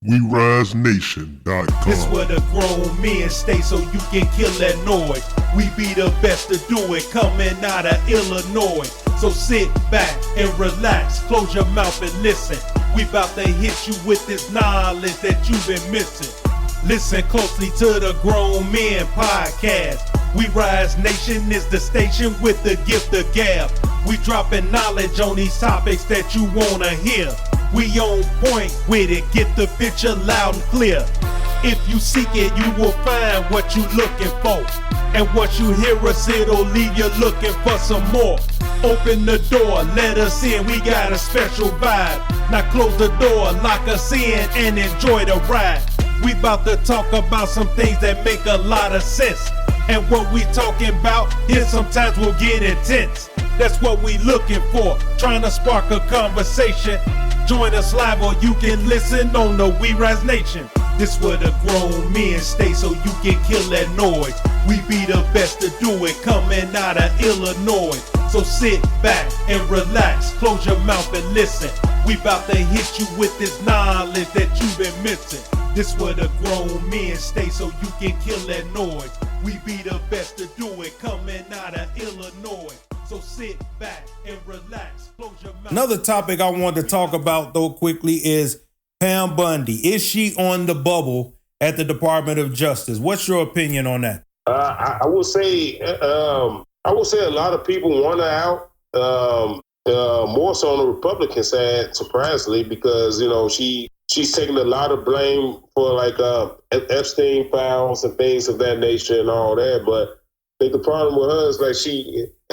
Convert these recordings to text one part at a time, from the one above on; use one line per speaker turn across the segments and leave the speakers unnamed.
WeRiseNation.com.
This where the grown men stay so you can kill that noise. We be the best to do it, coming out of Illinois. So sit back and relax, close your mouth and listen. We about to hit you with this knowledge that you've been missing. Listen closely to the Grown Men Podcast. We Rise Nation is the station with the gift of gab. We dropping knowledge on these topics that you wanna hear. We on point with it, get the picture loud and clear. If you seek it, you will find what you looking for. And what you hear us, it'll leave you looking for some more. Open the door, let us in, we got a special vibe. Now close the door, lock us in, and enjoy the ride. We about to talk about some things that make a lot of sense. And what we talking about, here sometimes will get intense. That's what we looking for, trying to spark a conversation. Join us live or you can listen on the We Rise Nation. This where the grown men stay so you can kill that noise. We be the best to do it, coming out of Illinois. So sit back and relax, close your mouth and listen. We about to hit you with this knowledge that you've been missing. This where the grown men stay so you can kill that noise. We be the best to do it, coming out of Illinois. So sit back and relax, close your mouth.
Another topic I wanted to talk about though quickly is Pam Bundy. Is she on the bubble at the Department of Justice? What's your opinion on that?
I would say a lot of people want her out. More so on the Republican side, surprisingly, because she's taking a lot of blame for like Epstein files and things of that nature and all that. But I think the problem with her is like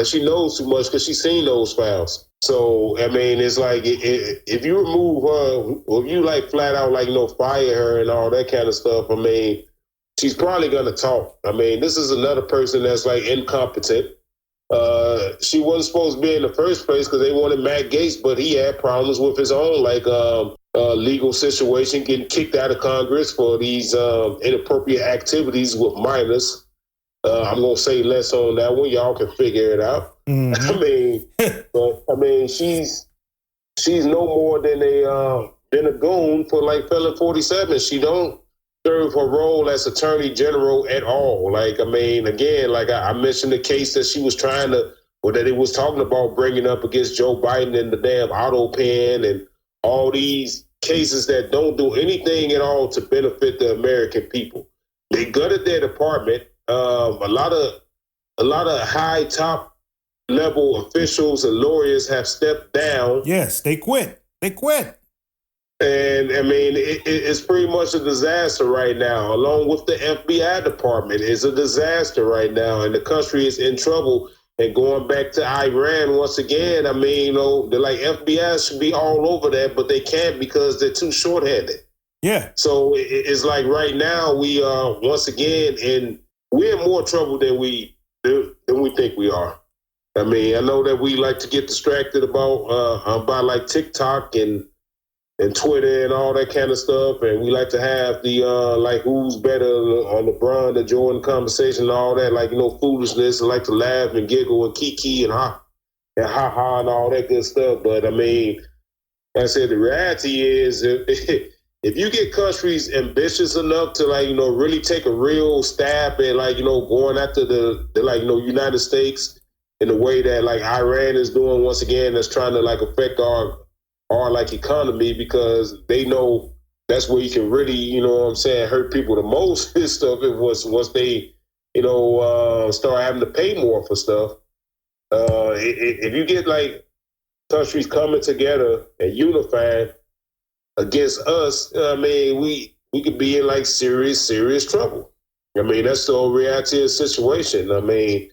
she knows too much because she's seen those files. So I mean, it's like if you remove her, or if you like flat out fire her and all that kind of stuff, I mean, she's probably gonna talk. I mean, this is another person that's like incompetent. She wasn't supposed to be in the first place because they wanted Matt Gaetz, but he had problems with his own legal situation, getting kicked out of Congress for these inappropriate activities with minors. I'm gonna say less on that one. Y'all can figure it out. Mm-hmm. I mean, she's no more than a goon for like Felon 47. She don't serve her role as Attorney General at all. Like, I mean, again, like I mentioned the case that she was that it was talking about bringing up against Joe Biden and the damn auto pen and all these cases that don't do anything at all to benefit the American people. They gutted their department. A lot of high top level officials and lawyers have stepped down.
Yes, they quit.
And I mean, it's pretty much a disaster right now, along with the FBI department. It's a disaster right now, and the country is in trouble. And going back to Iran once again, I mean, they're like FBI should be all over that, but they can't because they're too short-handed.
Yeah.
So it's like right now we are once again we're in more trouble than we think we are. I mean, I know that we like to get distracted by like TikTok and Twitter and all that kind of stuff, and we like to have the like who's better on LeBron, the Jordan conversation and all that, foolishness, and like to laugh and giggle and kiki and ha and all that good stuff. But I mean, like I said, the reality is if you get countries ambitious enough to really take a real stab at going after the United States in the way that Iran is doing once again, that's trying to affect our economy, because they know that's where you can really, hurt people the most and stuff. Once they, start having to pay more for stuff. If you get countries coming together and unifying against us, I mean, we could be in serious trouble. I mean, that's the reality of the situation. I mean,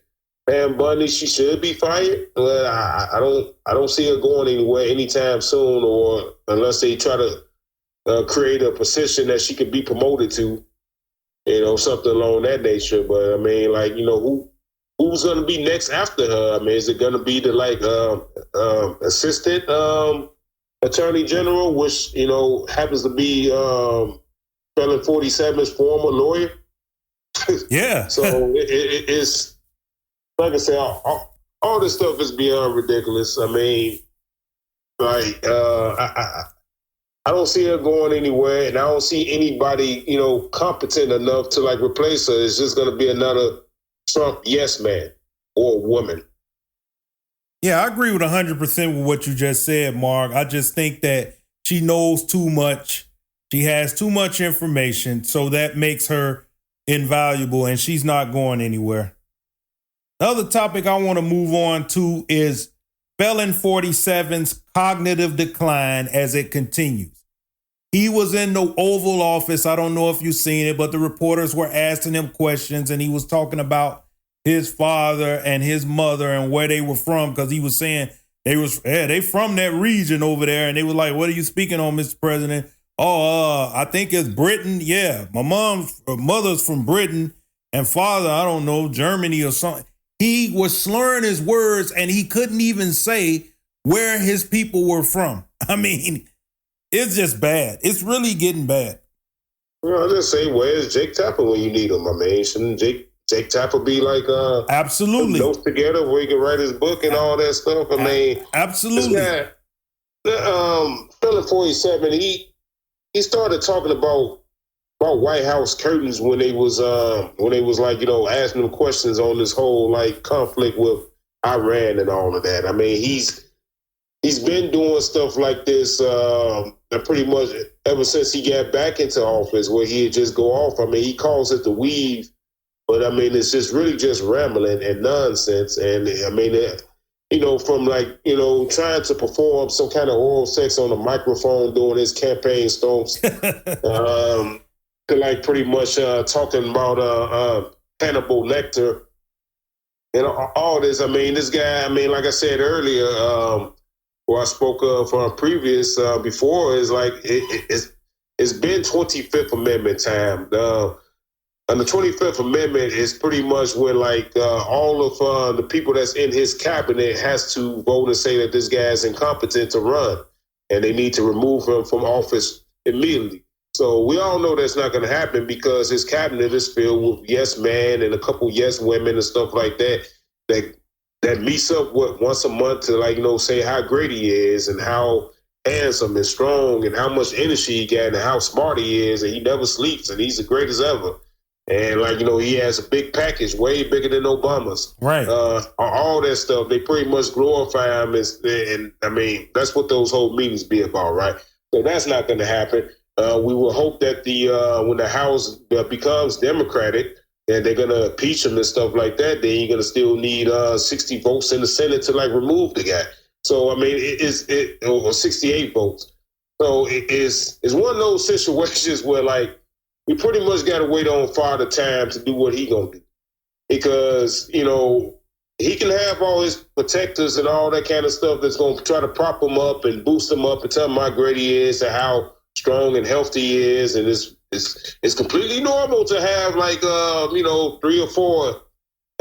Pam Bundy, she should be fired, but I don't see her going anywhere anytime soon, or unless they try to create a position that she could be promoted to, something along that nature. But I mean, who's going to be next after her? I mean, is it going to be the assistant Attorney General, which happens to be Felon 47's former lawyer?
Yeah.
So it's. Like I said, all this stuff is beyond ridiculous. I mean, I don't see her going anywhere, and I don't see anybody, competent enough to like replace her. It's just going to be another Trump yes man or woman.
Yeah, I agree with 100% with what you just said, Mark. I just think that she knows too much. She has too much information, so that makes her invaluable, and she's not going anywhere. The other topic I want to move on to is Felon 47's cognitive decline as it continues. He was in the Oval Office. I don't know if you've seen it, but the reporters were asking him questions, and he was talking about his father and his mother and where they were from, because he was saying they from that region over there, and they were like, "What are you speaking on, Mr. President?" "Oh, I think it's Britain. Yeah, my mother's from Britain, and father, I don't know, Germany or something." He was slurring his words, and he couldn't even say where his people were from. I mean, it's just bad. It's really getting bad.
Well, I just say, where's Jake Tapper when you need him? I mean, shouldn't Jake Tapper be like
absolutely
notes together where he can write his book and all that stuff? I mean,
absolutely.
This guy, Felon 47, he started talking about White House curtains when they was like, asking him questions on this whole like conflict with Iran and all of that. I mean, he's been doing stuff like this pretty much ever since he got back into office, where he'd just go off. I mean, he calls it the weave, but I mean, it's just really just rambling and nonsense. And I mean, from like, trying to perform some kind of oral sex on a microphone during his campaign stomps, to like pretty much talking about Hannibal Lecter and all this. I mean, this guy, like I said earlier, where I spoke from previous before, is like it's been 25th Amendment time. And the 25th Amendment is pretty much when like all of the people that's in his cabinet has to vote and say that this guy is incompetent to run, and they need to remove him from office immediately. So we all know that's not going to happen, because his cabinet is filled with yes men and a couple yes women and stuff like that that meets up once a month to like, say how great he is and how handsome and strong and how much energy he got and how smart he is, and he never sleeps and he's the greatest ever. And like, he has a big package, way bigger than Obama's.
Right.
All that stuff, they pretty much glorify him. And I mean, that's what those whole meetings be about, right? So that's not going to happen. We will hope that when the House becomes Democratic and they're going to impeach him and stuff like that, then you're going to still need 60 votes in the Senate to like remove the guy. So, I mean, or 68 votes. So it's one of those situations where like, you pretty much got to wait on Father Time to do what he going to do. Because, he can have all his protectors and all that kind of stuff that's going to try to prop him up and boost him up and tell him how great he is and how strong and healthy he is. And it's completely normal to have like, 3 or 4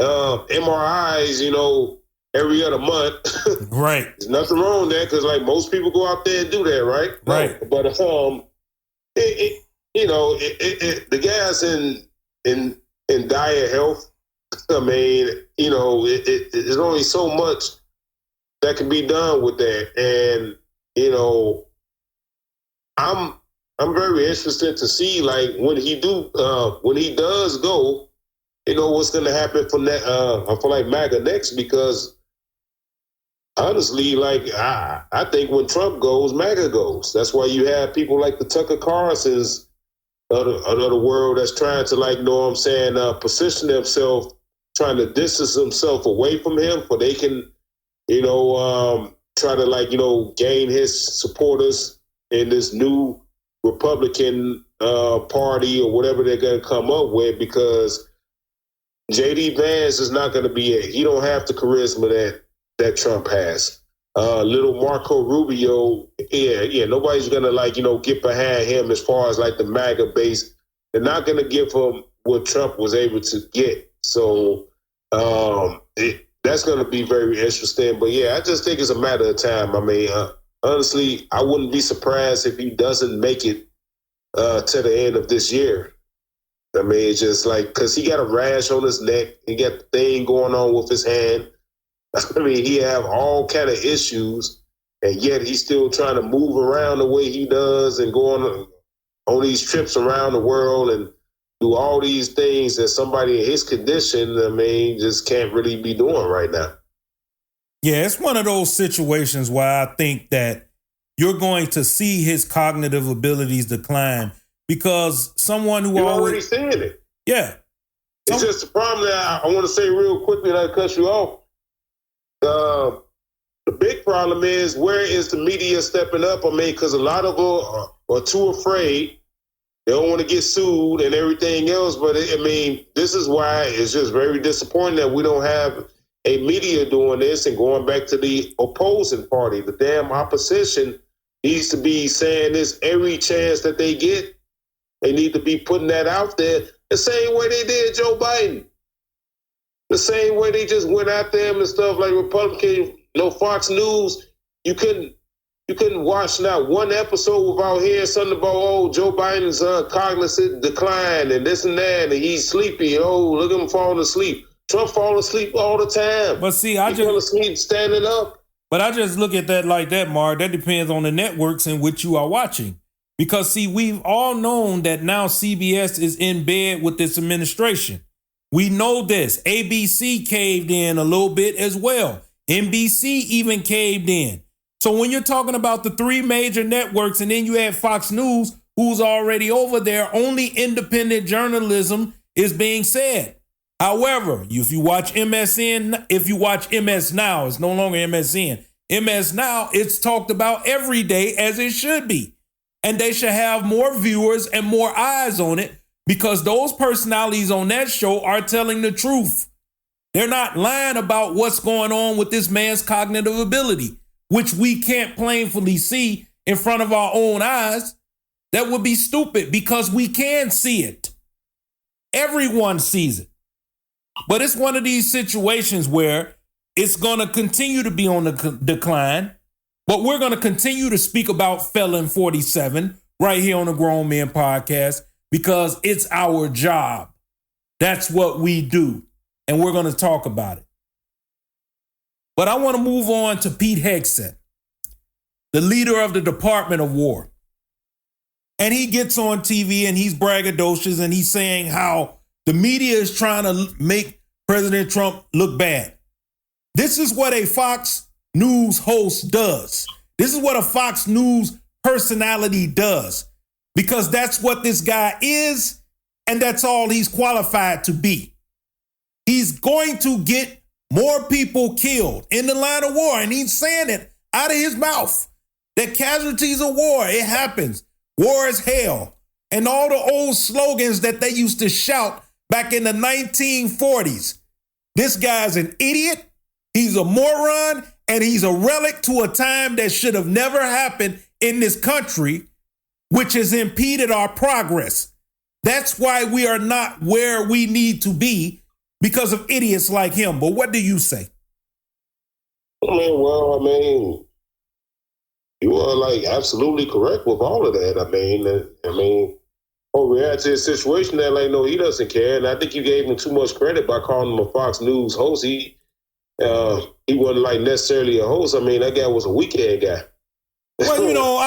MRIs, every other month.
Right.
There's nothing wrong with that, because like most people go out there and do that, right?
Right.
But the guy's in dire health. I mean, there's only so much that can be done with that. And, I'm very interested to see like when he does go, what's going to happen for like MAGA next, because honestly, like I think when Trump goes, MAGA goes. That's why you have people like the Tucker Carlsons of the world that's trying to like, position themselves, trying to distance themselves away from him, for they can, try to like, gain his supporters in this new Republican party or whatever they're going to come up with, because J.D. Vance is not going to be it. He don't have the charisma that Trump has. Little Marco Rubio, nobody's going to like, get behind him as far as like the MAGA base. They're not going to give him what Trump was able to get. So that's going to be very interesting. But yeah, I just think it's a matter of time. I mean, honestly, I wouldn't be surprised if he doesn't make it to the end of this year. I mean, it's just like, because he got a rash on his neck. He got the thing going on with his hand. I mean, he have all kind of issues. and yet he's still trying to move around the way he does and go on these trips around the world and do all these things that somebody in his condition, I mean, just can't really be doing right now.
Yeah, it's one of those situations where I think that you're going to see his cognitive abilities decline because someone who
You're
already
seeing it.
Yeah.
It's just the problem that I want to say real quickly, and I cut you off. The big problem is, where is the media stepping up? I mean, because a lot of them are too afraid. They don't want to get sued and everything else. But I mean, this is why it's just very disappointing that we don't have a media doing this and going back to the opposing party. The damn opposition needs to be saying this every chance that they get. They need to be putting that out there the same way they did Joe Biden. The same way they just went out there and stuff like Republican, Fox News. You couldn't watch not one episode without hearing something about, Joe Biden's cognitive decline and this and that, and he's sleepy. Oh, look at him falling asleep. Trump falling asleep all the time.
But see,
he fell asleep standing up.
But I just look at that like that, Mark. That depends on the networks in which you are watching. Because, see, we've all known that now CBS is in bed with this administration. We know this. ABC caved in a little bit as well. NBC even caved in. So when you're talking about the three major networks and then you add Fox News, who's already over there, only independent journalism is being said. However, if you watch MSN, if you watch MS Now, it's no longer MSN. MS Now, it's talked about every day as it should be. And they should have more viewers and more eyes on it because those personalities on that show are telling the truth. They're not lying about what's going on with this man's cognitive ability, which we can't plainly see in front of our own eyes. That would be stupid because we can see it. Everyone sees it. But it's one of these situations where it's going to continue to be on the decline. But we're going to continue to speak about Felon 47 right here on the Grown Men Podcast because it's our job. That's what we do. And we're going to talk about it. But I want to move on to Pete Hegseth, the leader of the Department of War. And he gets on TV and he's braggadocious and he's saying how the media is trying to make President Trump look bad. This is what a Fox News host does. This is what a Fox News personality does, because that's what this guy is, and that's all he's qualified to be. He's going to get more people killed in the line of war, and he's saying it out of his mouth. That casualties of war, it happens. War is hell. And all the old slogans that they used to shout back in the 1940s. This guy's an idiot. He's a moron. And he's a relic to a time that should have never happened in this country, which has impeded our progress. That's why we are not where we need to be, because of idiots like him. But what do you say?
I mean, you are absolutely correct with all of that. We had to a situation that he doesn't care. And I think you gave him too much credit by calling him a Fox News host. He wasn't necessarily a host. I mean, that guy was a weekend guy.
Well,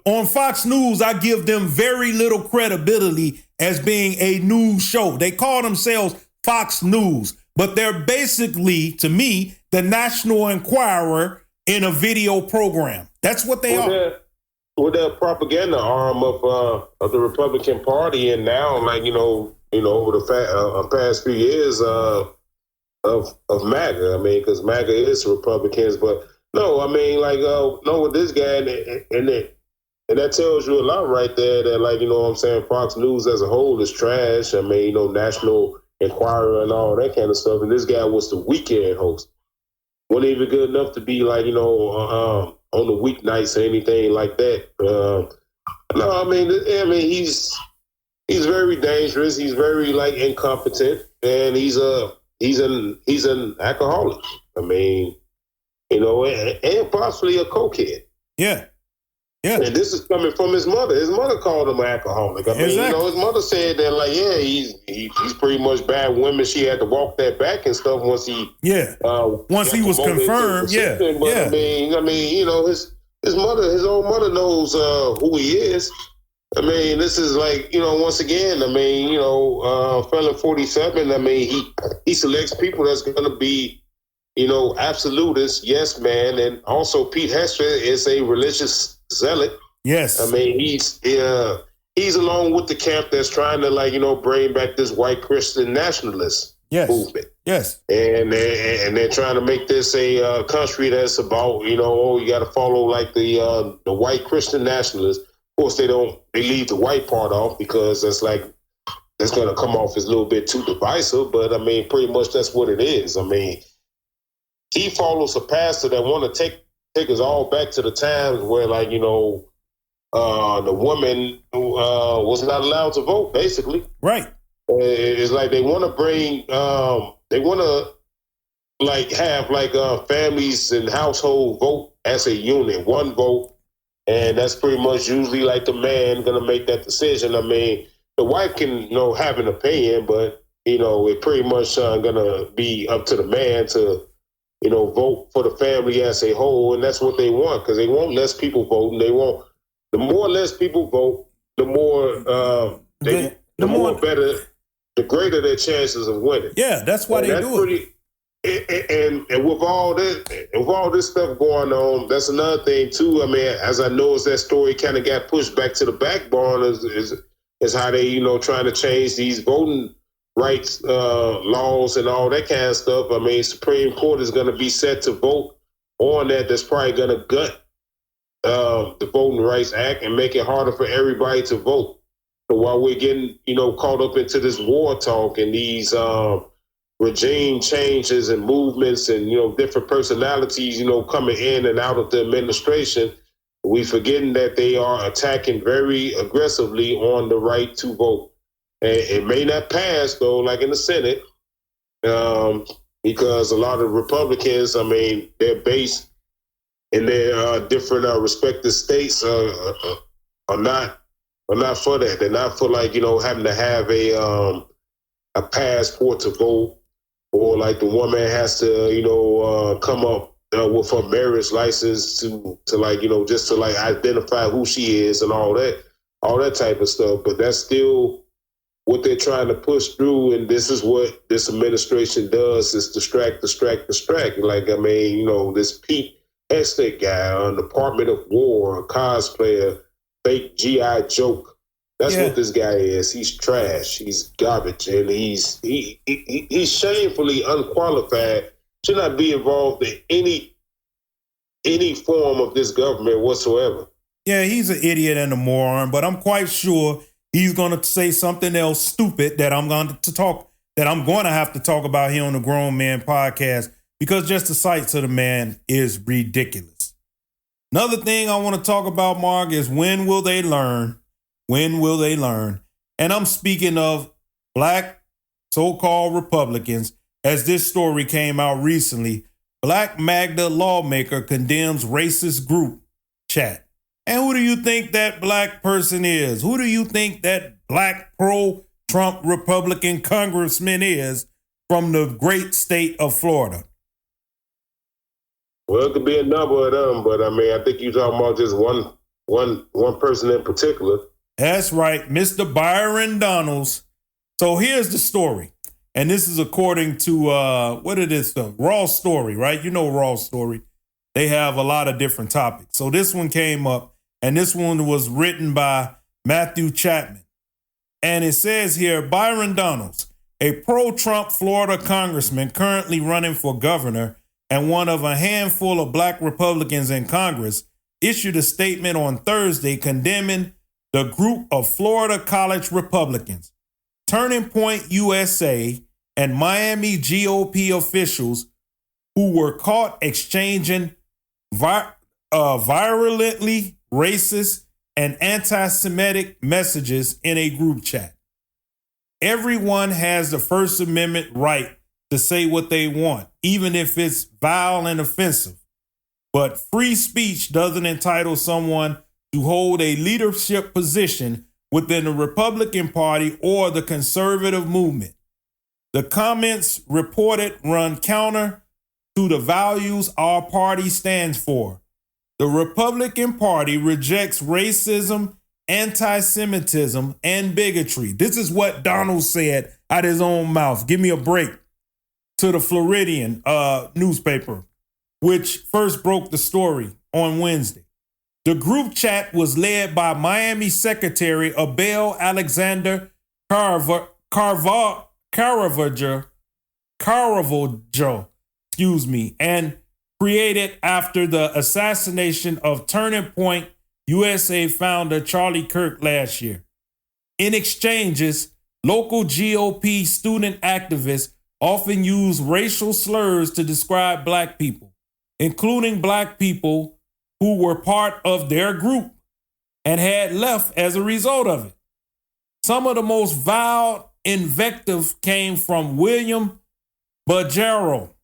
on Fox News, I give them very little credibility as being a news show. They call themselves Fox News, but they're basically, to me, the National Enquirer in a video program. That's what they are.
With the propaganda arm of the Republican Party, and now, over the past few years of MAGA. I mean, because MAGA is Republicans, but no, with this guy, and that tells you a lot right there. That Fox News as a whole is trash. I mean, National Enquirer and all that kind of stuff. And this guy was the weekend host. Wasn't even good enough to be on the weeknights or anything like that. He's very dangerous. He's very incompetent, and he's an alcoholic. I mean, and possibly a cokehead.
Yeah. Yeah.
And this is coming from his mother. His mother called him an alcoholic. I mean,
Exactly.
his mother said that, like, yeah, he's pretty much bad women. She had to walk that back and stuff once he
once he was confirmed.
But I mean, his mother, his own mother knows who he is. I mean, this is like, once again, I mean, Felon 47. I mean, he selects people that's going to be, absolutist, yes, man. And also Pete Hester is a religious zealot.
Yes.
I mean, he's along with the camp that's trying to bring back this white Christian nationalist movement.
Yes.
And they're trying to make this a country that's about, you got to follow like the white Christian nationalists. Of course, they leave the white part off because that's going to come off as a little bit too divisive. But I mean, pretty much that's what it is. I mean, he follows a pastor that want to take us all back to the times where, the woman was not allowed to vote, basically.
Right.
It's like they want to bring, they want to have families and household vote as a unit, one vote. And that's pretty much usually like the man going to make that decision. I mean, the wife can, have an opinion, but, it pretty much going to be up to the man to, vote for the family as a whole. And that's what they want, because they want less people voting. They want, the more less people vote, the more, the more better, the greater their chances of winning.
Yeah, that's why they do it.
And with all this stuff going on, that's another thing too. I mean, as I know, as that story kind of got pushed back to the backbone, is how they trying to change these voting rights laws and all that kind of stuff. I mean, Supreme Court is going to be set to vote on that. That's probably going to gut the Voting Rights Act and make it harder for everybody to vote. So while we're getting caught up into this war talk and these regime changes and movements and different personalities coming in and out of the administration, we forgetting that they are attacking very aggressively on the right to vote. And it may not pass though, like in the Senate, because a lot of Republicans, I mean, they're based in their different respective states are not for that. They're not for having to have a passport to vote. Or like the woman has to, come up with her marriage license to just to identify who she is and all that type of stuff. But that's still what they're trying to push through. And this is what this administration does, is distract. Like, I mean, this Pete Hester guy on Department of War, a cosplayer, fake G.I. joke. That's what this guy is. He's trash. He's garbage, and he's shamefully unqualified. Should not be involved in any form of this government whatsoever.
Yeah, he's an idiot and a moron, but I'm quite sure he's going to say something else stupid that I'm going to have to talk about here on the Grown Man Podcast, because just the sights of the man is ridiculous. Another thing I want to talk about, Mark, is when will they learn? When will they learn? And I'm speaking of black so-called Republicans, as this story came out recently. Black MAGA lawmaker condemns racist group chat. And who do you think that black person is? Who do you think that black pro-Trump Republican congressman is from the great state of Florida?
Well, it could be a number of them, but I mean, I think you're talking about just one person in particular.
That's right, Mr. Byron Donalds. So here's the story. And this is according to, Raw Story, right? You know Raw Story. They have a lot of different topics. So this one came up, and this one was written by Matthew Chapman. And it says here, Byron Donalds, a pro-Trump Florida congressman currently running for governor and one of a handful of black Republicans in Congress, issued a statement on Thursday condemning the group of Florida college Republicans, Turning Point USA, and Miami GOP officials who were caught exchanging virulently racist and anti-Semitic messages in a group chat. Everyone has the First Amendment right to say what they want, even if it's vile and offensive. But free speech doesn't entitle someone to hold a leadership position within the Republican Party or the conservative movement. The comments reported run counter to the values our party stands for. The Republican Party rejects racism, anti-Semitism, and bigotry. This is what Donald said out his own mouth. Give me a break. To the Floridian newspaper, which first broke the story on Wednesday. The group chat was led by Miami Secretary Abel Alexander Caravaggio, and created after the assassination of Turning Point USA founder Charlie Kirk last year. In exchanges, local GOP student activists often use racial slurs to describe Black people, including Black people who were part of their group and had left as a result of it. Some of the most vile invective came from William Bajero,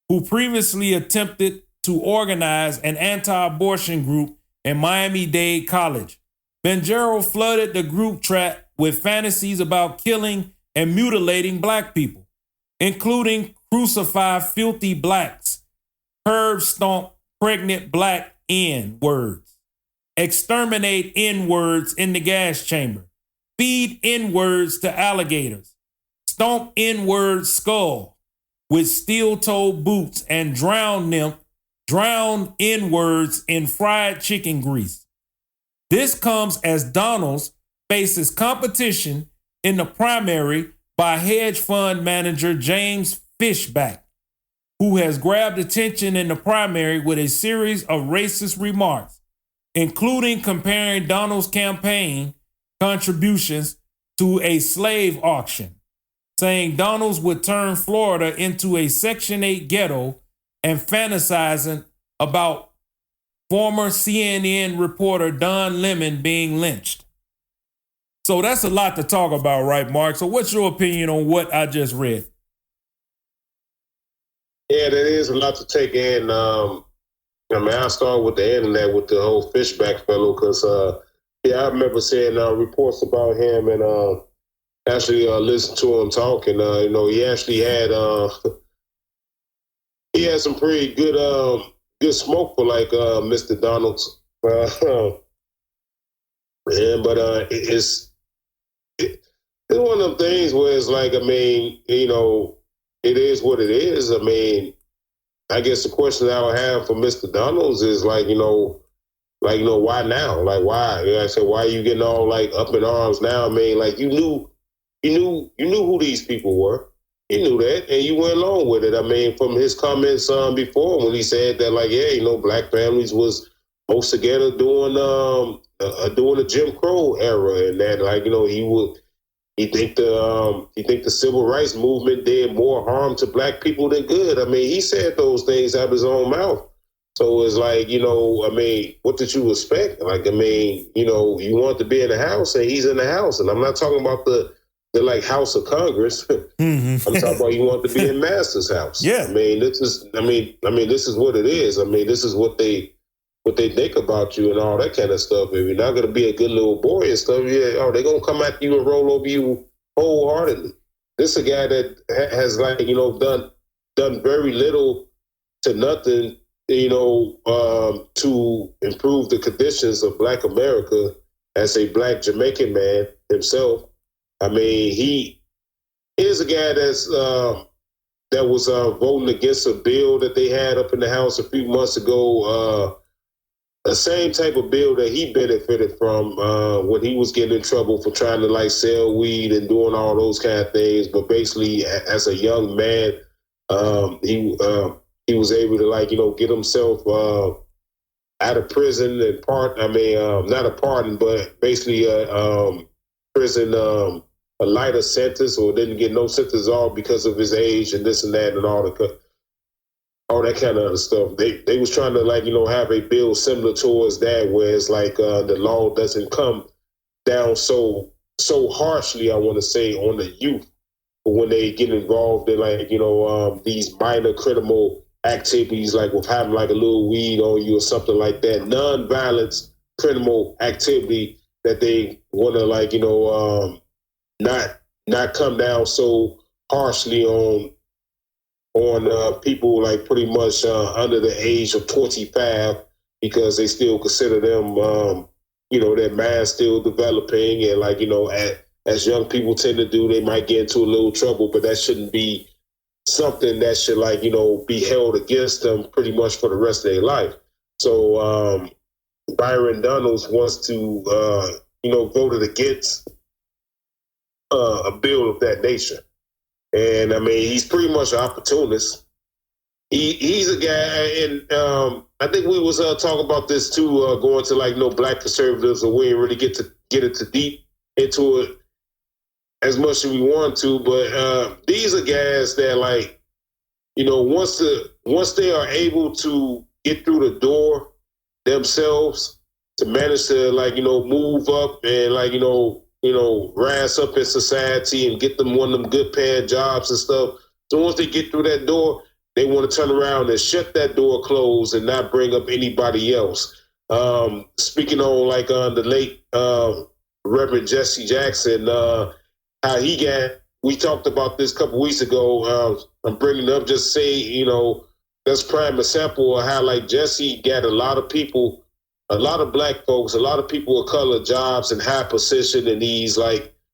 who previously attempted to organize an anti-abortion group in Miami-Dade College. Bajero flooded the group chat with fantasies about killing and mutilating Black people, including crucify filthy Blacks, curb stomp pregnant Black N-words, exterminate N-words in the gas chamber, feed N-words to alligators, stomp N-word skull with steel-toed boots, and drown N-words in fried chicken grease. This comes as Donald faces competition in the primary by hedge fund manager James Fishback, who has grabbed attention in the primary with a series of racist remarks, including comparing Donald's campaign contributions to a slave auction, saying Donald would turn Florida into a Section 8 ghetto, and fantasizing about former CNN reporter Don Lemon being lynched. So that's a lot to talk about, right, Mark? So what's your opinion on what I just read?
Yeah, that is a lot to take in. I'll start with the internet with the whole Fishback fellow, because, I remember seeing reports about him and actually listened to him talking. He actually had some pretty good smoke for like Mr. Donald's. It's one of them things where it's like, it is what it is. I guess the question that I would have for Mr. Donalds is why now? Like, why? I said, why are you getting all like up in arms now? You knew who these people were. You knew that, and you went along with it. From his comments before, when he said that, Black families was most together during the Jim Crow era, and that, he think the civil rights movement did more harm to Black people than good. He said those things out of his own mouth. So it's what did you expect? You want to be in the House, and he's in the House, and I'm not talking about the House of Congress.
Mm-hmm.
I'm talking about you want to be in Master's house.
Yeah.
This is what it is. This is what they think about you and all that kind of stuff. If you're not going to be a good little boy and stuff, they're going to come at you and roll over you wholeheartedly. This is a guy that has done very little to nothing, to improve the conditions of Black America as a Black Jamaican man himself. He is a guy that was voting against a bill that they had up in the House a few months ago, the same type of bill that he benefited from when he was getting in trouble for trying to sell weed and doing all those kind of things. But basically, as a young man, he was able to get himself out of prison and not a pardon, but basically prison, a lighter sentence, or didn't get no sentence at all because of his age and this and that and all that kind of other stuff. They was trying to have a bill similar towards that, where it's the law doesn't come down so harshly, I want to say, on the youth, but when they get involved in these minor criminal activities, with having a little weed on you or something like that. Non-violence criminal activity that they want to not come down so harshly on people like pretty much under the age of 25 because they still consider them their mind's still developing and as young people tend to do, they might get into a little trouble, but that shouldn't be something that should be held against them pretty much for the rest of their life. So Byron Donalds wants to voted against a bill of that nature. And I mean, he's pretty much an opportunist. He's a guy, and I think we was talking about this too, going to black conservatives, or we didn't really get into deep into it as much as we want to. But these are guys that once they are able to get through the door themselves to manage to move up and rise up in society and get them one of them good paying jobs and stuff. So once they get through that door, they want to turn around and shut that door closed and not bring up anybody else. Speaking on the late Reverend Jesse Jackson, how he got, we talked about this a couple weeks ago. I'm bringing it up just to say, that's prime example of how Jesse got a lot of people, a lot of black folks, a lot of people of color jobs in high position in these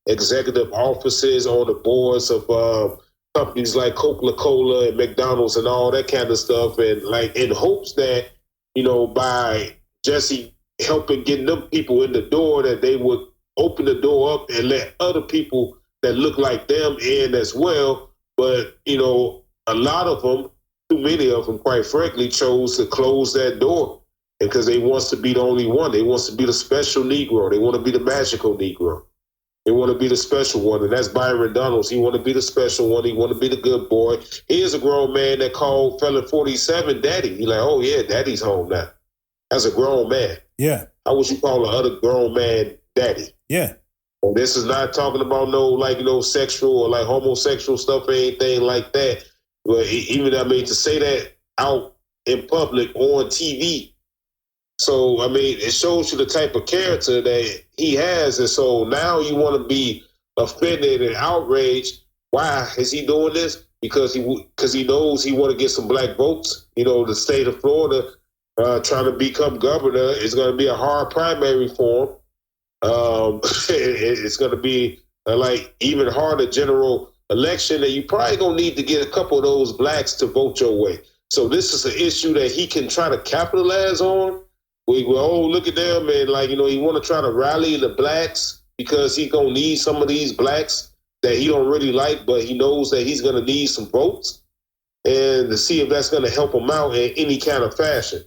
executive offices on the boards of companies like Coca-Cola and McDonald's and all that kind of stuff. And in hopes that, by Jesse helping getting them people in the door, that they would open the door up and let other people that look like them in as well. But, a lot of them, too many of them, quite frankly, chose to close that door because they wants to be the only one. They wants to be the special Negro. They want to be the magical Negro. They want to be the special one, and that's Byron Donalds. He want to be the special one. He want to be the good boy. Here's a grown man that called Felon 47 daddy. He oh, yeah, daddy's home now. That's a grown man.
Yeah.
How would you call another grown man daddy?
Yeah.
And this is not talking about no sexual or homosexual stuff or anything like that. But even, to say that out in public on TV. So, it shows you the type of character that he has. And so now you want to be offended and outraged. Why is he doing this? Because he knows he want to get some black votes. The state of Florida trying to become governor is going to be a hard primary for him. It's going to be even harder general election, and you probably going to need to get a couple of those blacks to vote your way. So this is an issue that he can try to capitalize on. We go, look at them, and he want to try to rally the blacks because he gonna need some of these blacks that he don't really like, but he knows that he's gonna need some votes, and to see if that's gonna help him out in any kind of fashion.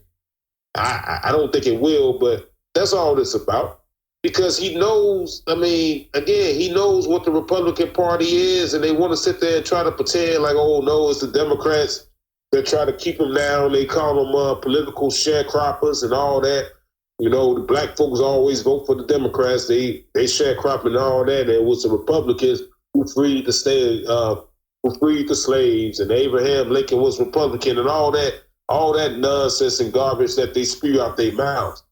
I don't think it will, but that's all it's about because he knows. He knows what the Republican Party is, and they want to sit there and try to pretend oh no, it's the Democrats. They try to keep them down. They call them political sharecroppers and all that. The black folks always vote for the Democrats. They sharecropping and all that. And it was the Republicans who freed the slaves, and Abraham Lincoln was Republican, and all that nonsense and garbage that they spew out their mouths.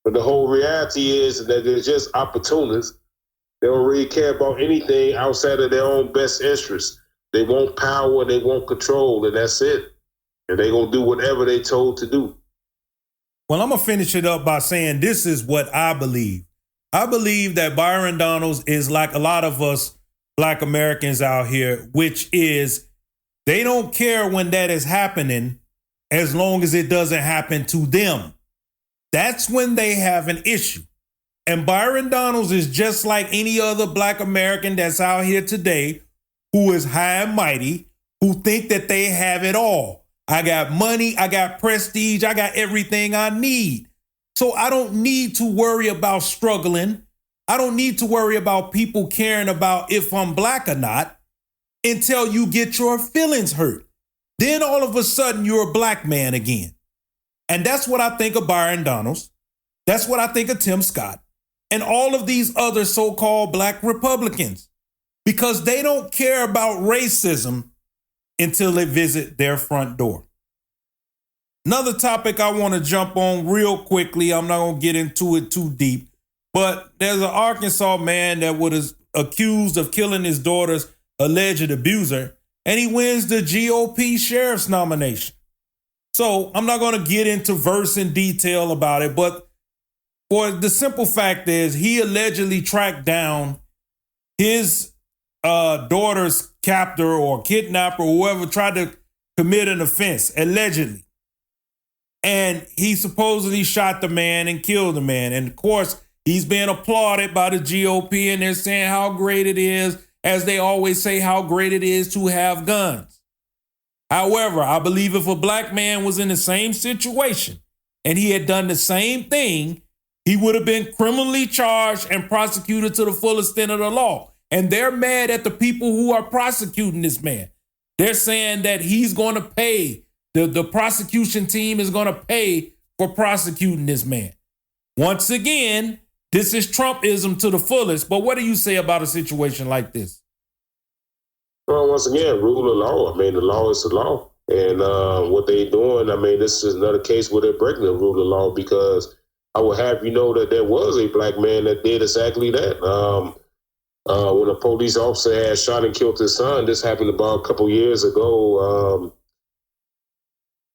But the whole reality is that they're just opportunists. They don't really care about anything outside of their own best interests. They want power, they want control, and that's it. And they're going to do whatever they told to do.
Well, I'm going to finish it up by saying this is what I believe. I believe that Byron Donalds is like a lot of us black Americans out here, which is they don't care when that is happening as long as it doesn't happen to them. That's when they have an issue. And Byron Donalds is just like any other black American that's out here today who is high and mighty, who think that they have it all. I got money, I got prestige, I got everything I need. So I don't need to worry about struggling. I don't need to worry about people caring about if I'm black or not until you get your feelings hurt. Then all of a sudden you're a black man again. And that's what I think of Byron Donalds. That's what I think of Tim Scott and all of these other so-called black Republicans, because they don't care about racism until they visit their front door. Another topic I want to jump on real quickly. I'm not going to get into it too deep, but there's an Arkansas man that was accused of killing his daughter's alleged abuser, and he wins the GOP sheriff's nomination. So I'm not going to get into verse in detail about it, but for the simple fact is he allegedly tracked down his daughter's captor or kidnapper or whoever tried to commit an offense, allegedly. And he supposedly shot the man and killed the man. And of course, he's being applauded by the GOP, and they're saying how great it is, as they always say, how great it is to have guns. However, I believe if a black man was in the same situation and he had done the same thing, he would have been criminally charged and prosecuted to the full extent of the law. And they're mad at the people who are prosecuting this man. They're saying that he's going to pay. The prosecution team is going to pay for prosecuting this man. Once again, this is Trumpism to the fullest. But what do you say about a situation like this?
Well, once again, rule of law. I mean, the law is the law. And what they're doing, I mean, this is another case where they're breaking the rule of law, because I will have you know that there was a black man that did exactly that. When a police officer had shot and killed his son, this happened about a couple years ago.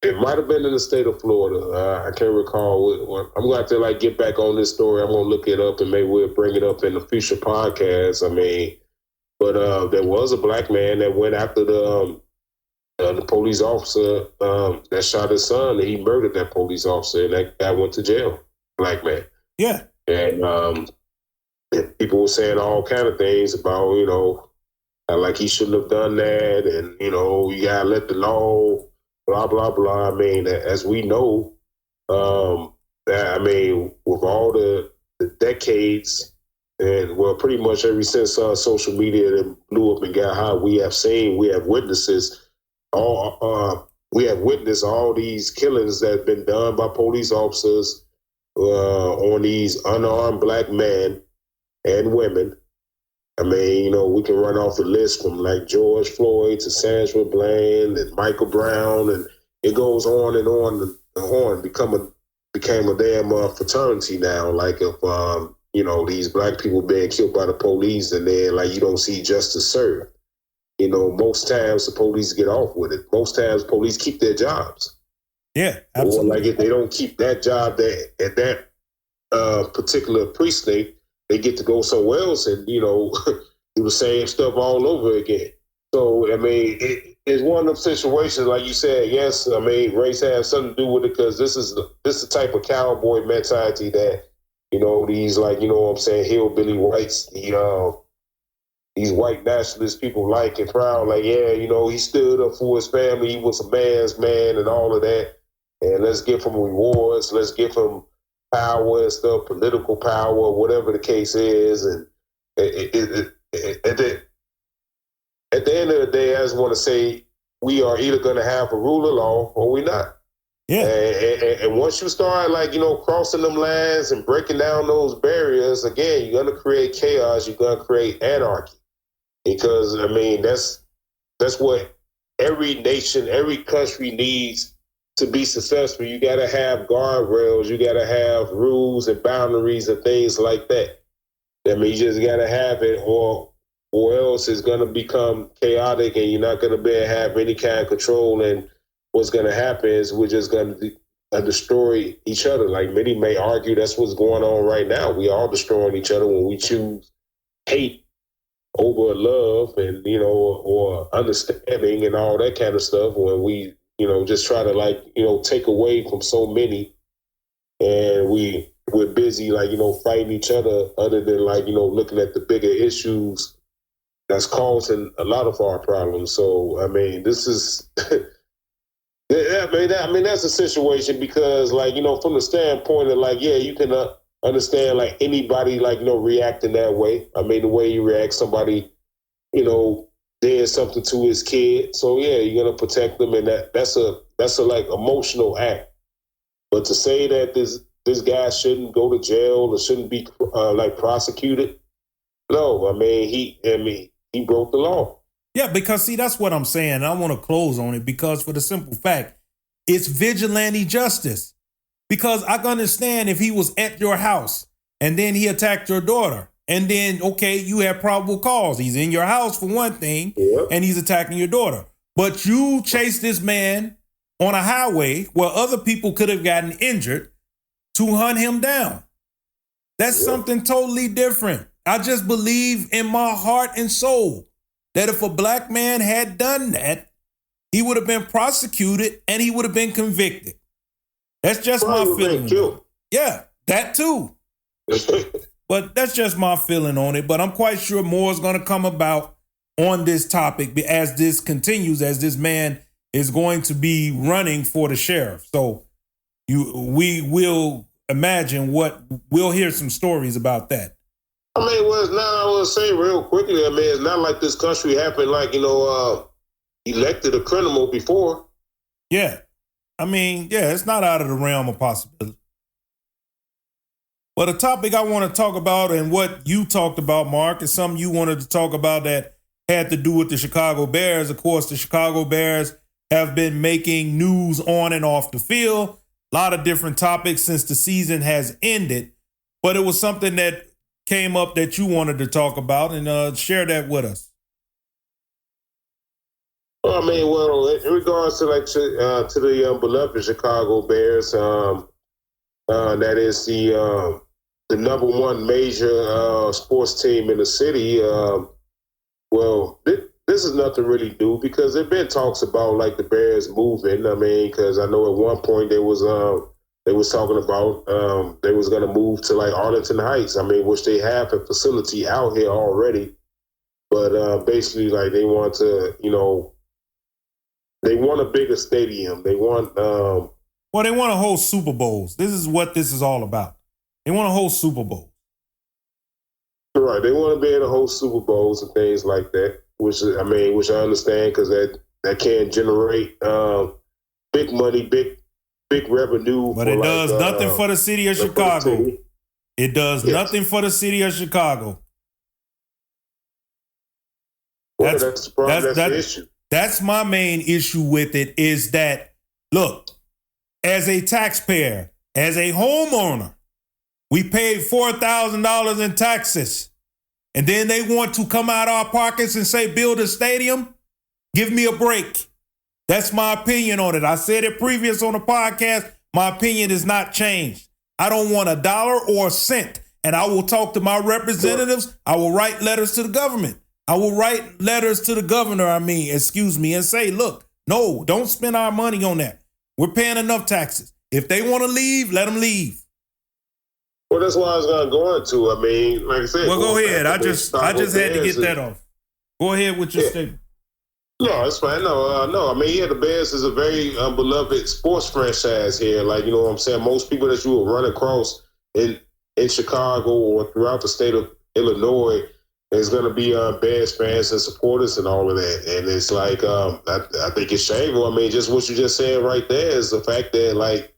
It might have been in the state of Florida. I can't recall. I'm going to have to get back on this story. I'm going to look it up, and maybe we'll bring it up in a future podcast. I mean, but there was a black man that went after the police officer that shot his son, and he murdered that police officer, and that guy went to jail. Black man.
Yeah.
And people were saying all kind of things about, like he shouldn't have done that, and you gotta let the law. Blah, blah, blah. I mean, as we know, that, I mean, with all the decades and, well, pretty much ever since social media that blew up and got hot, we have witnessed all these killings that have been done by police officers on these unarmed black men and women. I mean, we can run off the list from like George Floyd to Sandra Bland and Michael Brown, and it goes on and on and on. Became a damn fraternity now. Like if these black people being killed by the police, and then you don't see justice served. Most times the police get off with it. Most times police keep their jobs.
Yeah, absolutely.
Or if they don't keep that job at that particular precinct, they get to go somewhere else and, do the same stuff all over again. So, I mean, it's one of them situations, like you said, yes, I mean, race has something to do with it, because this is the type of cowboy mentality that, these, hillbilly whites, these white nationalist people like and proud, he stood up for his family, he was a man's man and all of that, and let's give him rewards, let's give him power and stuff, political power, whatever the case is. And at the end of the day, I just want to say we are either going to have a rule of law or we're not.
Yeah.
And once you start crossing them lines and breaking down those barriers, again, you're going to create chaos. You're going to create anarchy, because I mean that's what every nation, every country needs. To be successful, you got to have guardrails, you got to have rules and boundaries and things like that. I mean, you just got to have it, or else it's going to become chaotic, and you're not going to be able to have any kind of control. And what's going to happen is we're just going to destroy each other. Like many may argue, that's what's going on right now. We are destroying each other when we choose hate over love and or understanding and all that kind of stuff. When we just try to take away from so many, and we're busy fighting each other than looking at the bigger issues that's causing a lot of our problems. So I mean, this is I mean that's a situation, because from the standpoint of you can understand anybody reacting that way. I mean, the way you react, somebody did something to his kid. So yeah, you're gonna protect them, and that's a emotional act. But to say that this guy shouldn't go to jail or shouldn't be prosecuted, no. I mean he broke the law.
Yeah, because see, that's what I'm saying. I want to close on it, because for the simple fact, It's vigilante justice. Because I can understand if he was at your house and then he attacked your daughter. And then, okay, you have probable cause. He's in your house for one thing, and he's attacking your daughter. But you chased this man on a highway where other people could have gotten injured to hunt him down. That's something totally different. I just believe in my heart and soul that if a black man had done that, he would have been prosecuted and he would have been convicted. That's just my feeling. Yeah, that too. But that's just my feeling on it. But I'm quite sure more is going to come about on this topic as this continues, as this man is going to be running for the sheriff. So we will imagine we'll hear some stories about that.
I mean, well, it's not, I will say real quickly, I mean, it's not like this country happened like, elected a criminal before.
Yeah. I mean, yeah, it's not out of the realm of possibility. But a topic I want to talk about and what you talked about, Mark, is something you wanted to talk about that had to do with the Chicago Bears. Of course, the Chicago Bears have been making news on and off the field. A lot of different topics since the season has ended. But it was something that came up that you wanted to talk about and share that with us.
Well, I mean, in regards to the beloved Chicago Bears, that is the number one major sports team in the city. This is nothing really new because there've been talks about like the Bears moving. I mean, because I know at one point they was talking about they was going to move to like Arlington Heights. I mean, which they have a facility out here already, but basically like they want to, they want a bigger stadium. They want
they want to host Super Bowls. This is what this is all about. They want to host Super Bowls.
Right. They want to be able to host Super Bowls and things like that, which I understand because that can generate big money, big revenue.
But it does nothing for the city of Chicago. It does nothing for the city of Chicago.
That's the problem. That's the issue.
That's my main issue with it is that, look, as a taxpayer, as a homeowner, we paid $4,000 in taxes. And then they want to come out our pockets and say, build a stadium? Give me a break. That's my opinion on it. I said it previous on the podcast. My opinion has not changed. I don't want a dollar or a cent. And I will talk to my representatives. I will write letters to the government. I will write letters to the governor, and say, look, no, don't spend our money on that. We're paying enough taxes. If they want to leave, let them leave.
Well, that's why I was going to go into. I mean, like I said.
Well, go ahead. I just had to get that off. Go ahead with your statement.
No, it's fine. No. I mean, the Bears is a very beloved sports franchise here. Like, you know what I'm saying? Most people that you will run across in Chicago or throughout the state of Illinois is going to be Bears fans and supporters and all of that. And it's like, I think it's shameful. I mean, just what you just said right there is the fact that, like,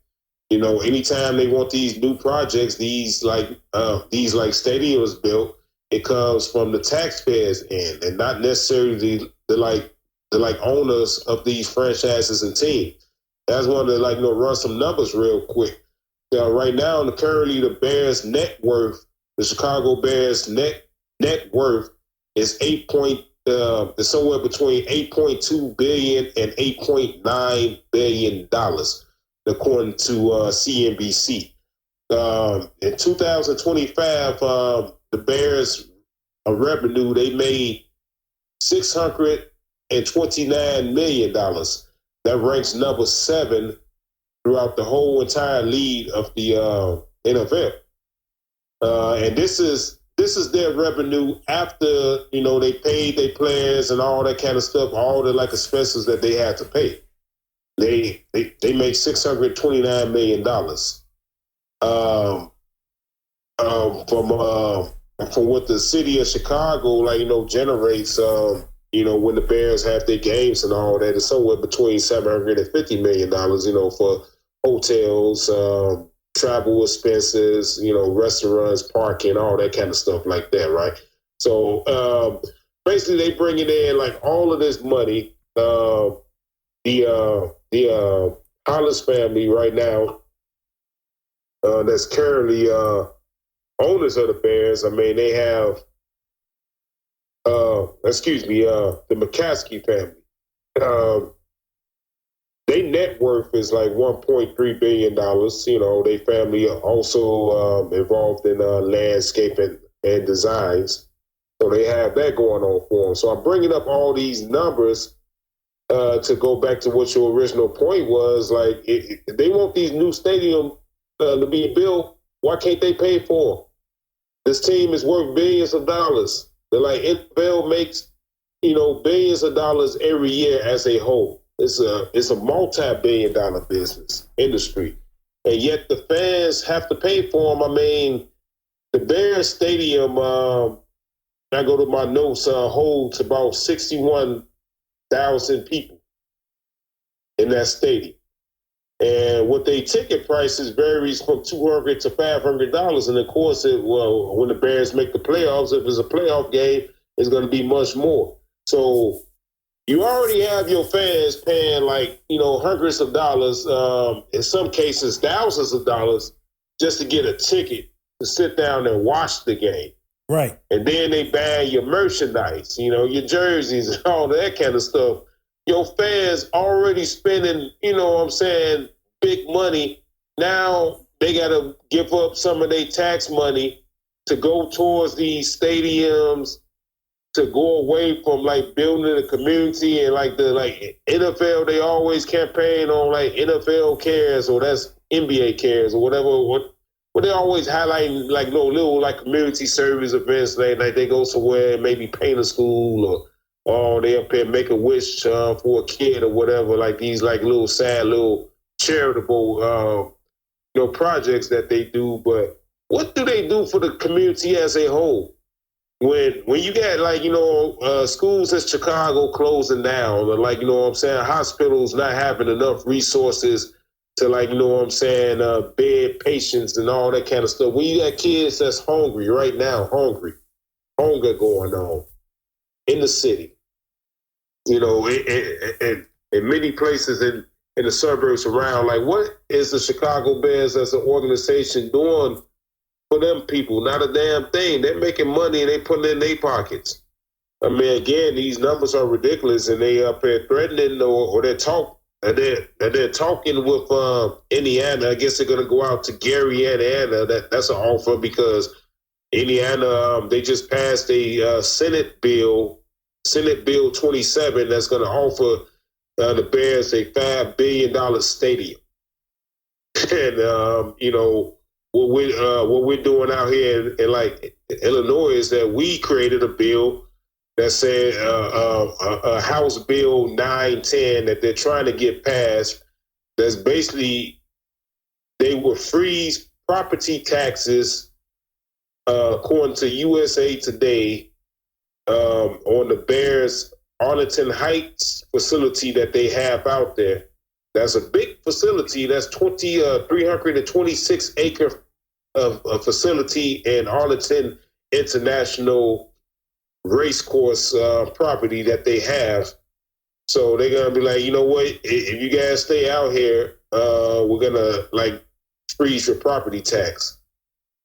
anytime they want these new projects, these stadiums built, it comes from the taxpayers' end and not necessarily the owners of these franchises and teams. That's one to run some numbers real quick. Right now, currently the Bears' net worth, the Chicago Bears' net worth is somewhere between $8.2 billion and $8.9 billion, according to CNBC. In 2025, the Bears' revenue, they made $629 million. That ranks number 7 throughout the whole entire league of the NFL. And this is their revenue after, they paid their players and all that kind of stuff, all the expenses that they had to pay. They make $629 million from what the city of Chicago, generates. When the Bears have their games and all that, it's somewhere between $750 million. For hotels, travel expenses, restaurants, parking, all that kind of stuff like that, right? So basically, they bringing in all of this money. The Hollis family right now that's currently owners of the Bears. I mean, they have, the McCaskey family. Their net worth is like $1.3 billion. You know, their family are also involved in landscaping and designs. So they have that going on for them. So I'm bringing up all these numbers to go back to what your original point was. Like, if they want these new stadiums to be built, why can't they pay for them? This team is worth billions of dollars. They're like, NFL makes, billions of dollars every year as a whole. It's a multi-billion-dollar business industry, and yet the fans have to pay for them. I mean, the Bears Stadium, I go to my notes, holds about 61,000 people in that stadium. And what they ticket prices varies from $200 to $500. And of course, when the Bears make the playoffs, if it's a playoff game, it's going to be much more. So you already have your fans paying hundreds of dollars, in some cases thousands of dollars, just to get a ticket to sit down and watch the game.
Right.
And then they buy your merchandise, your jerseys and all that kind of stuff. Your fans already spending, big money. Now they got to give up some of their tax money to go towards these stadiums, to go away from building a community. And the NFL, they always campaign on NFL cares, or that's NBA cares, or whatever. What they always highlighting little community service events. They go somewhere and maybe paint a school, or they up there make a wish for a kid or whatever. These little sad little charitable projects that they do. But what do they do for the community as a whole? When you get schools in Chicago closing down, or hospitals not having enough resources to bed patients and all that kind of stuff. When you got kids that's hungry right now, hunger going on in the city, in many places in the suburbs around. What is the Chicago Bears as an organization doing for them people? Not a damn thing. They're making money and they put it in their pockets. I mean, again, these numbers are ridiculous, and they up here threatening or they're talking with Indiana. I guess they're going to go out to Gary, Indiana. That's an offer because Indiana, they just passed a Senate Bill 27, that's going to offer the Bears a $5 billion stadium. And, what we're doing out here in Illinois is that we created a bill that said House Bill 910 that they're trying to get passed. That's basically, they will freeze property taxes, according to USA Today, on the Bears Arlington Heights facility that they have out there. That's a big facility. That's 326 acre of a facility in Arlington International Racecourse property that they have. So they're gonna be like, you know what? If you guys stay out here, we're gonna freeze your property tax.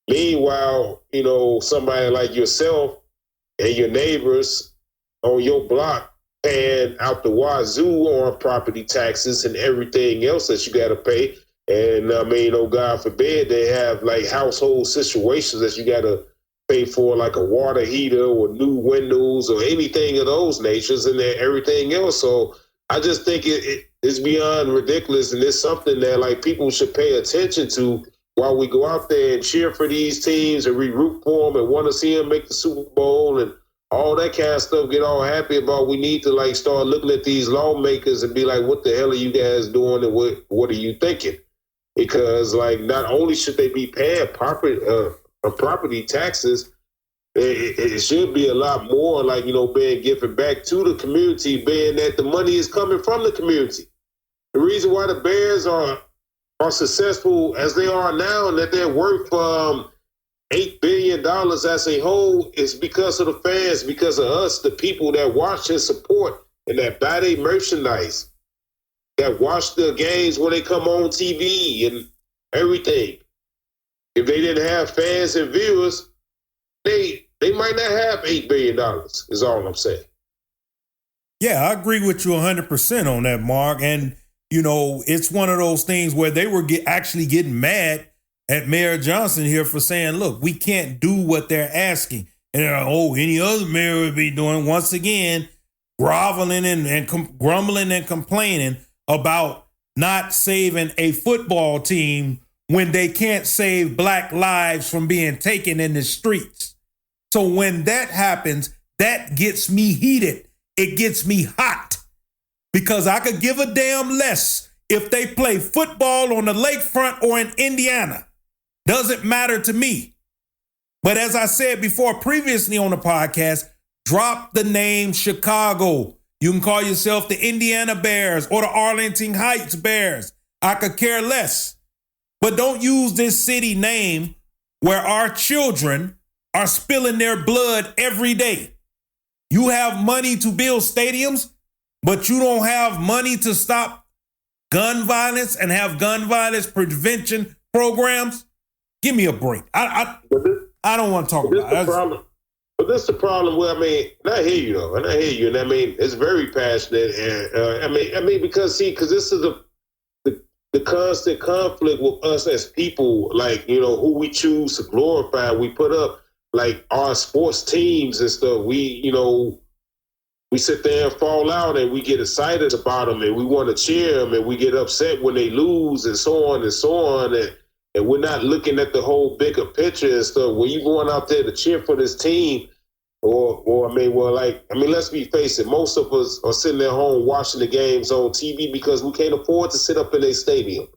Meanwhile, somebody like yourself and your neighbors on your block paying out the wazoo on property taxes and everything else that you got to pay. And I mean, God forbid, they have household situations that you got to pay for, like a water heater or new windows or anything of those natures, and then everything else. So I just think it's beyond ridiculous, and it's something that people should pay attention to while we go out there and cheer for these teams and we root for them and want to see them make the Super Bowl and all that kind of stuff, get all happy about. We need to start looking at these lawmakers and be like, what the hell are you guys doing, and what are you thinking? Because not only should they be paying property taxes, it should be a lot more being given back to the community, being that the money is coming from the community. The reason why the Bears are successful as they are now and that they're worth $8 billion as a whole is because of the fans, because of us, the people that watch and support and that buy their merchandise. that watch the games when they come on TV and everything. If they didn't have fans and viewers, they might not have $8 billion, is all I'm saying.
Yeah, I agree with you 100% on that, Mark. And, you know, it's one of those things where they were actually getting mad at Mayor Johnson here for saying, look, we can't do what they're asking. And they're like, oh, any other mayor would be doing, once again, groveling and grumbling and complaining about not saving a football team when they can't save black lives from being taken in the streets. So when that happens, that gets me heated. It gets me hot because I could give a damn less if they play football on the lakefront or in Indiana. Doesn't matter to me. But as I said before previously on the podcast, drop the name Chicago. You can call yourself the Indiana Bears or the Arlington Heights Bears. I could care less. But don't use this city name where our children are spilling their blood every day. You have money to build stadiums, but you don't have money to stop gun violence and have gun violence prevention programs. Give me a break. I don't want to talk about it.
But this is the problem where, and I hear you though, and it's very passionate, and because this is the constant conflict with us as people, like, you know, who we choose to glorify. We put up like our sports teams and stuff. We sit there and fall out and we get excited about them and we want to cheer them and we get upset when they lose and so on and so on. And we're not looking at the whole bigger picture and stuff. When you going out there to cheer for this team, let's be face it, most of us are sitting at home watching the games on TV because we can't afford to sit up in a stadium.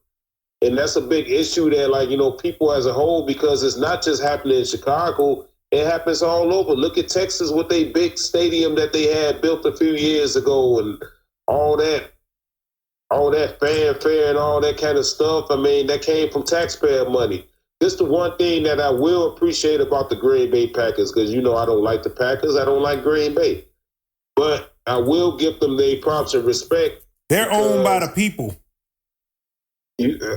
And that's a big issue there, like, you know, people as a whole, because it's not just happening in Chicago, it happens all over. Look at Texas with their big stadium that they had built a few years ago and all that fanfare and all that kind of stuff. That came from taxpayer money. This is the one thing that I will appreciate about the Green Bay Packers, because, you know, I don't like the Packers. I don't like Green Bay. But I will give them their props and respect.
They're owned by the people.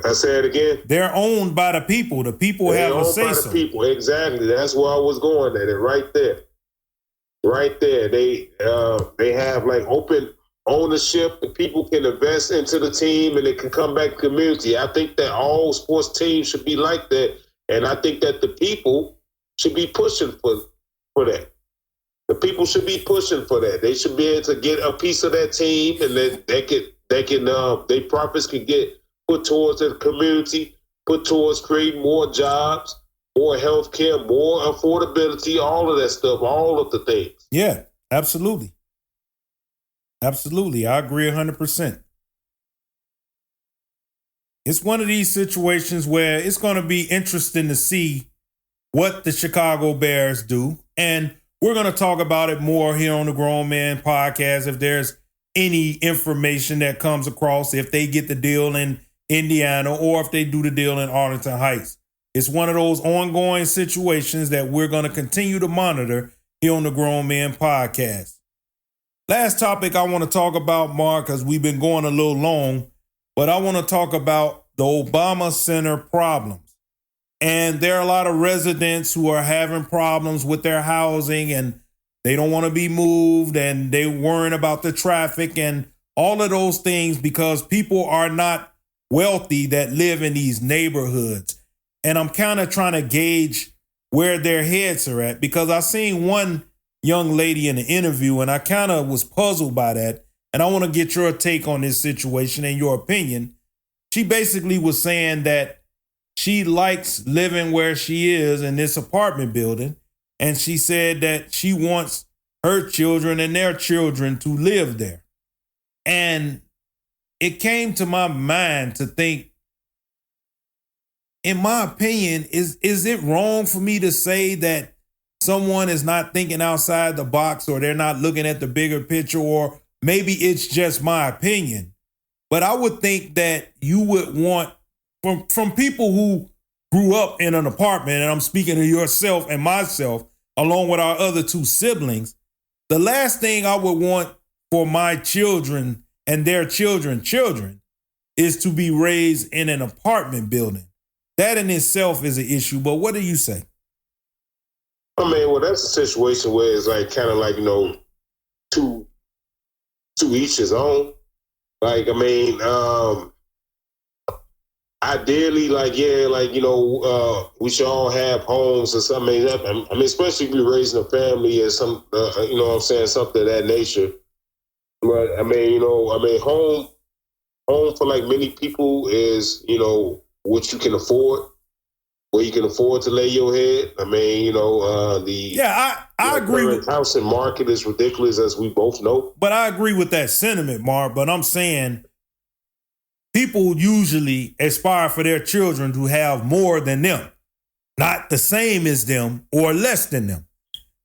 I say it again.
They're owned by the people. The people have a say so.
People, exactly. That's where I was going at it. Right there. They have like open ownership. The people can invest into the team and it can come back to the community. I think that all sports teams should be like that, and I think that the people should be pushing for that. The people should be pushing for that. They should be able to get a piece of that team, and then their profits can get put towards the community, put towards creating more jobs, more health care, more affordability, all of that stuff, all of the things.
Yeah, absolutely. Absolutely. I agree 100%. It's one of these situations where it's going to be interesting to see what the Chicago Bears do. And we're going to talk about it more here on the Grown Man Podcast. If there's any information that comes across, if they get the deal in Indiana or if they do the deal in Arlington Heights. It's one of those ongoing situations that we're going to continue to monitor here on the Grown Man Podcast. Last topic I want to talk about, Mark, because we've been going a little long, but I want to talk about the Obama Center problems. And there are a lot of residents who are having problems with their housing and they don't want to be moved and they're worrying about the traffic and all of those things because people are not wealthy that live in these neighborhoods. And I'm kind of trying to gauge where their heads are at because I seen one young lady in the interview and I kind of was puzzled by that. And I want to get your take on this situation and your opinion. She basically was saying that she likes living where she is in this apartment building. And she said that she wants her children and their children to live there. And it came to my mind to think, in my opinion, is it wrong for me to say that someone is not thinking outside the box or they're not looking at the bigger picture, or maybe it's just my opinion? But I would think that you would want, from people who grew up in an apartment, and I'm speaking of yourself and myself, along with our other two siblings, the last thing I would want for my children and their children is to be raised in an apartment building. That in itself is an issue, but what do you say?
I mean, well, that's a situation where it's like kind of like, to each his own. Like, I mean, ideally, we should all have homes or something. I mean, especially if you're raising a family or some, something of that nature. But I mean, home for like many people is, what you can afford, where you can afford to lay your head. I mean, I agree with housing market is ridiculous, as we both know.
But I agree with that sentiment, Mark. But I'm saying people usually aspire for their children to have more than them, not the same as them or less than them.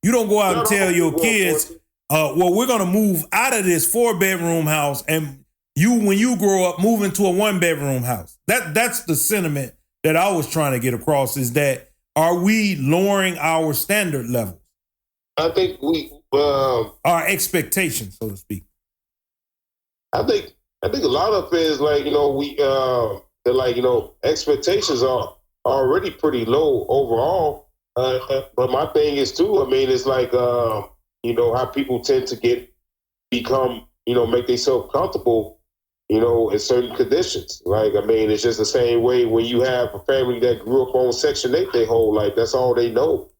You don't go out and tell your kids, we're going to move out of this 4-bedroom house and when you grow up, move into a 1-bedroom house. That's the sentiment that I was trying to get across, is that are we lowering our standard levels?
I think
our expectations, so to speak.
I think a lot of it is like, expectations are already pretty low overall. But my thing is too, I mean, it's like, how people tend to become, make themselves comfortable, in certain conditions. Like, I mean, it's just the same way when you have a family that grew up on Section 8 their whole life, that's all they know.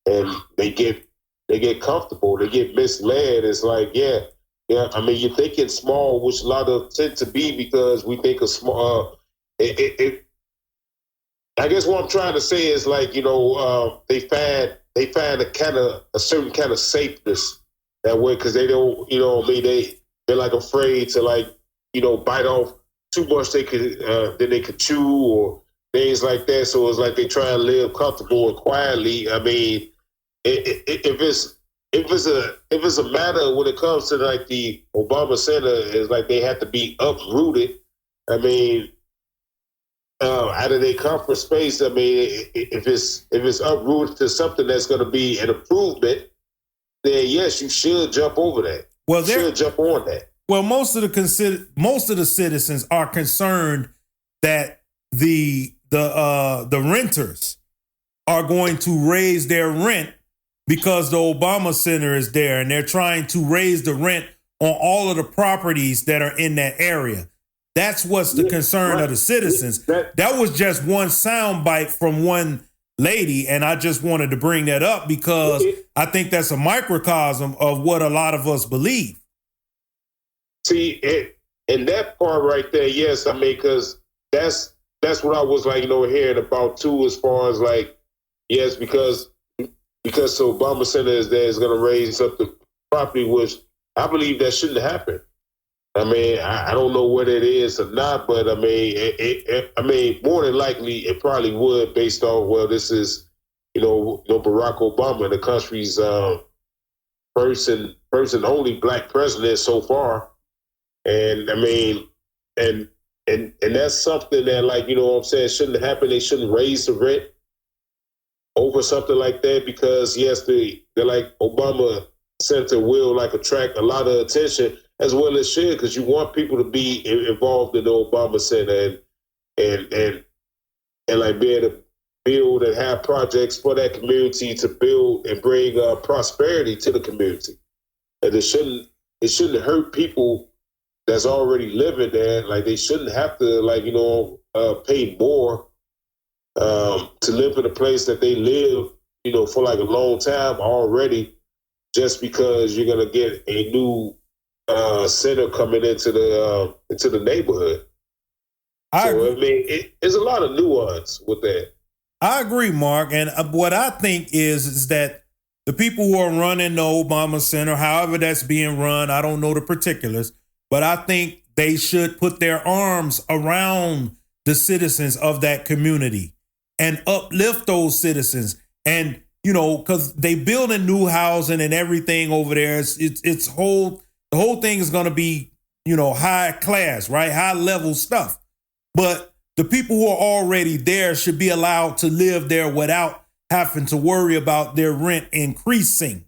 And they get comfortable, they get misled. It's like, yeah, I mean, you're thinking small, which a lot of tend to be because we think of small. I guess what I'm trying to say is like, they find a certain kind of safeness that way, because they don't, they're like afraid to like, bite off too much then they could chew or things like that. So it's like they try and live comfortable and quietly. I mean, if it's a matter when it comes to like the Obama Center, is like they have to be uprooted. I mean, out of their comfort space. I mean, if it's uprooted to something that's going to be an improvement, then yes, you should jump over that. Well, you should jump on that.
Well, most of the citizens are concerned that the renters are going to raise their rent because the Obama Center is there, and they're trying to raise the rent on all of the properties that are in that area. That's what's the concern of the citizens. That was just one soundbite from one lady, and I just wanted to bring that up because I think that's a microcosm of what a lot of us believe.
See, in that part right there, yes, I mean, because that's what I was like, hearing about too, as far as like, yes, because the Obama Center is there, is going to raise up the property, which I believe that shouldn't happen. I mean, I don't know what it is or not, but I mean, more than likely it probably would, based on, well, this is, Barack Obama, the country's first and only black president so far. And I mean, and that's something that, like, shouldn't happen. They shouldn't raise the rent over something like that, because yes, they're like Obama Center will like attract a lot of attention, as well as should, because you want people to be involved in the Obama Center and like be able to build and have projects for that community to build and bring prosperity to the community. And it shouldn't hurt people that's already living there. Like, they shouldn't have to pay more to live in a place that they live, for like a long time already, just because you're gonna get a new center coming into the neighborhood. I mean, there's a lot of nuance with that.
I agree, Mark. And what I think is that the people who are running the Obama Center, however that's being run, I don't know the particulars, but I think they should put their arms around the citizens of that community and uplift those citizens. And, because they building new housing and everything over there. The whole thing is going to be, high class, right? High level stuff. But the people who are already there should be allowed to live there without having to worry about their rent increasing.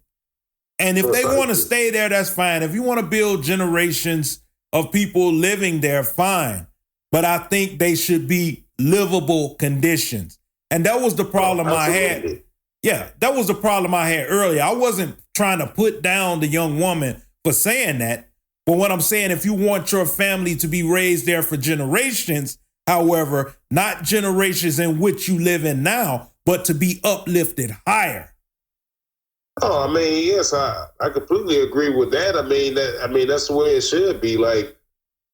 And if they want to stay there, that's fine. If you want to build generations of people living there, fine. But I think they should be livable conditions. And that was the problem I had. Yeah, that was the problem I had earlier. I wasn't trying to put down the young woman for saying that. But what I'm saying, if you want your family to be raised there for generations, however, not generations in which you live in now, but to be uplifted higher.
Oh, I mean, yes, I completely agree with that. I mean, that's the way it should be. Like,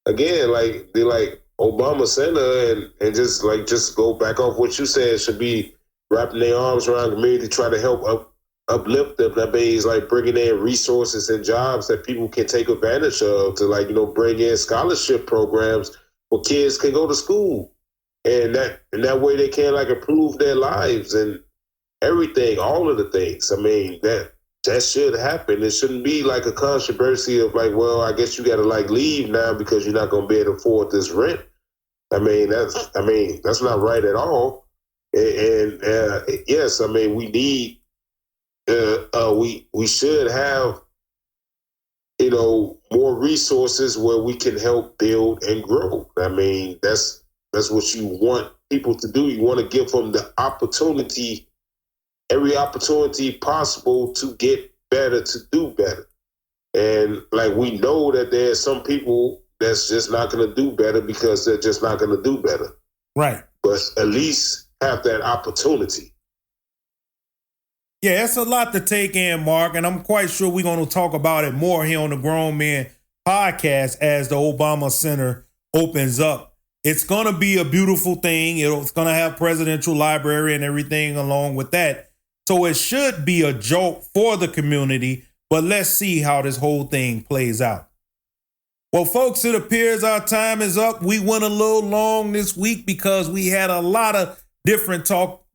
again, like they like Obama Center and just go back off what you said, should be wrapping their arms around the community, try to help uplift them. That means like bringing in resources and jobs that people can take advantage of to, like, bring in scholarship programs where kids can go to school, and that way they can like improve their lives and everything, all of the things. I mean, that should happen. It shouldn't be like a controversy of like, well, I guess you got to like leave now because you're not going to be able to afford this rent. I mean, that's not right at all. And yes, I mean, we need, we should have, more resources where we can help build and grow. I mean, that's what you want people to do. You want to give them the opportunity, every opportunity possible to get better, to do better. And like, we know that there's some people that's just not going to do better because they're just not going to do better.
Right.
But at least have that opportunity.
Yeah, it's a lot to take in, Mark, and I'm quite sure we're going to talk about it more here on the Grown Men podcast as the Obama Center opens up. It's going to be a beautiful thing. It's going to have presidential library and everything along with that. So it should be a joke for the community, but let's see how this whole thing plays out. Well, folks, it appears our time is up. We went a little long this week because we had a lot of different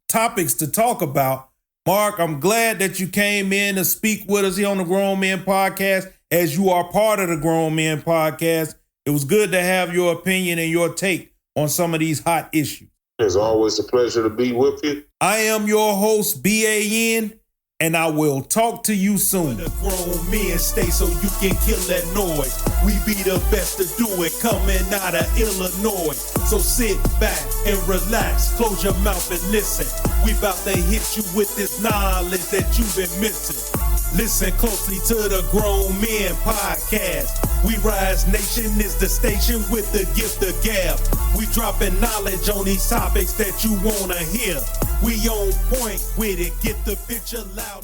topics to talk about. Mark, I'm glad that you came in to speak with us here on the Grown Men Podcast, as you are part of the Grown Men Podcast. It was good to have your opinion and your take on some of these hot issues.
It's always a pleasure to be with you.
I am your host, BAN, and I will talk to you soon.
The grown men stay so you can kill that noise. We be the best to do it, coming out of Illinois. So sit back and relax, close your mouth and listen. We about to hit you with this knowledge that you've been missing. Listen closely to the Grown Men Podcast. We Rise Nation is the station with the gift of gab. We dropping knowledge on these topics that you wanna hear. We on point with it, get the picture loud.